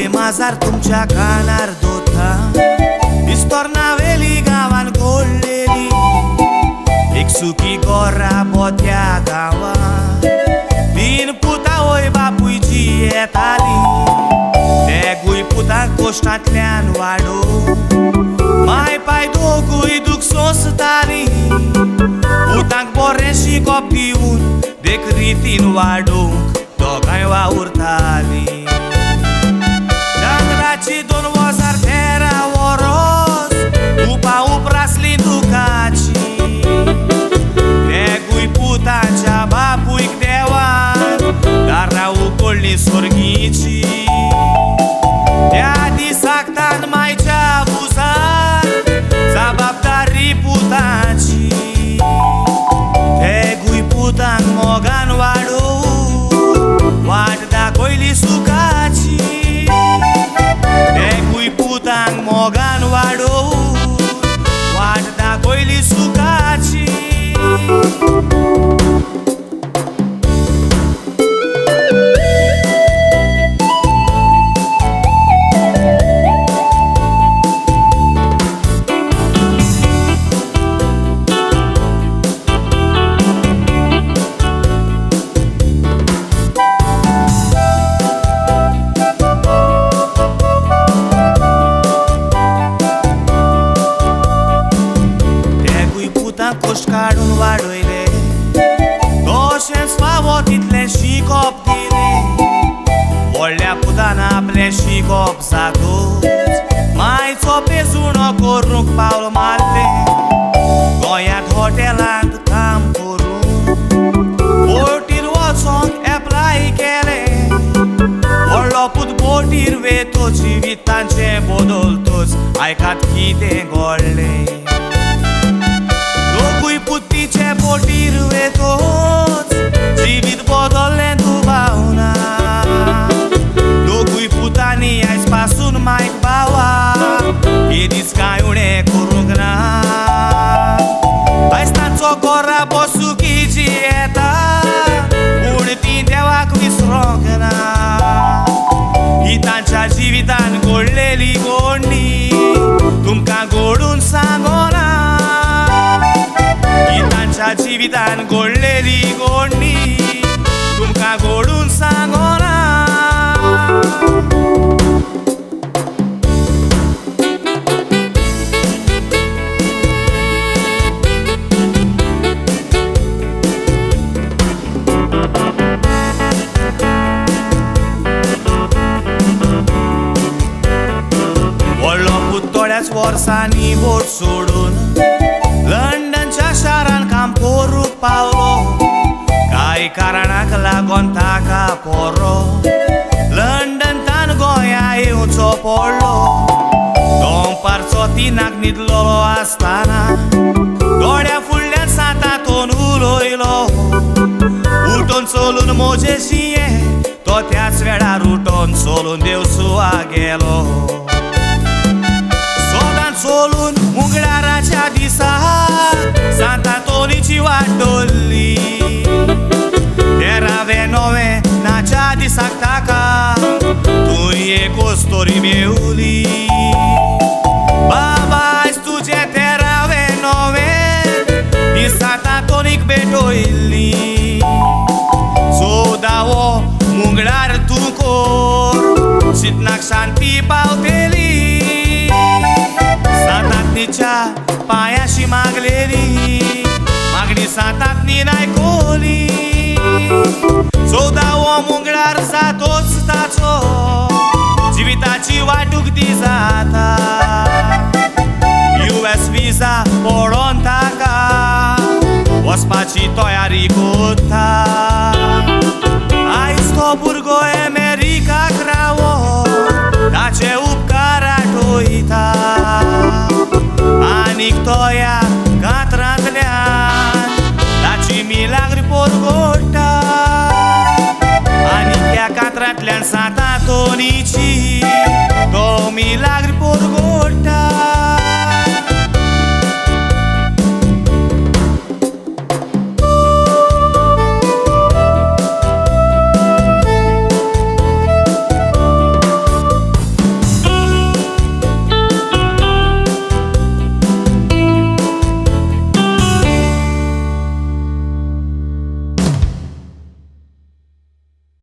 आवय माझार तुमच्या कानार दोता इस्तोर्नावेली गावान घोळलेली एक सुखी गोरा बोत्या गावान तीन पुता वय बापूयची येताली ते गुय पुताक कोश्टांतल्यान वाडो माय पाय दोगूय दूख सोंसताली पुताक बरें शिकोप दिवन देख रितीन वाडोवंक दोगांय वावुरताली चांद्राची 2013 वरोस उपा उपरासली दुखाची ते गुय पुताच्या बापूयक देवान दारां उगडली स्वर्गीची त्या दिसाक तान मायच्या बुजार जबाबदारी पुताची ते गुय पुतांक मोगान वाडोवून वाट दाखयली सुखाची ते गुय पुतांक मोगान वाडोवून वाट दाखयली सुखाची कोश्ट काडून वाडयले तशेंच फावो तितलें शिकोप दिलें व्हडल्या पुतान आपलें शिकोप जागोच मायचो पेजुणो करूंक पावल मारलें गोंयांत हॉटेलांत काम करून बोटीर वचोंक एप्लाय केलें व्हडलो पूत बोटीर वेतो जिवितांचें बदलतोच आयकात कितें घडलें पुत्तीचे बोटीर वेतोच जिवीत बदललें दुबावना दोगूय पुतांनी आयज पासून मायक बावा हे दीस कांय उणें करूंक ना आयज तांचो गोरा बसुकीची येता पूण ती देवाक विसरोंक ना ही तांच्या जिवितान घडलेली घडणी तुमकां घडून सांगोना जिवितान घडलेली घडणी तुमकां घडून सांगोना व्हडलो पूत थोड्याच वर्सांनी बोट सोडून लंडनच्या शारान काम करूंक पावलो कांय कारणाक लागोन ताका पोरो लंडन तान गोंया येवचो पडलो दनपारचो 3 न्हिदलोलो आसतना दोळ्या फुडल्यान सातातून उलयलो उठून चलून मोजेशी तो त्याच वेळार उठून चलून देवसुवा गेलो सोदान चलून मुंगळाराच्या दिसा सांतातोनीची वाट धरली 13 नोव्हेंबराच्या दिसाक ताका थंय एक वस्तोरी मेवली बाबा आयज तुजें 13 नोव्हेंबर ती सांतातोनीक भेटयल्ली 14वो मुंगळार तूं कोर चिंतनाक शांती पावतेली सांतातनीच्या पांयाशी मागलेली मागणी सांतातनीन आयकोली 14वो मुंगळार जातोच ताचो जिविताची वाटूक ती जाता US विजा पडोन ताका वचपाची तयारी कोत्ता आयज तो भुरगो अमेरिकाक रावो ताचे उपकार आठयता आनीक तो ह्या कांतरांतल्यान ताची मिलाग्री पोरगोडटा आनीक ह्या कांतरांतल्यान सांतातोनीची तो मिलाग्री पोरगोडटा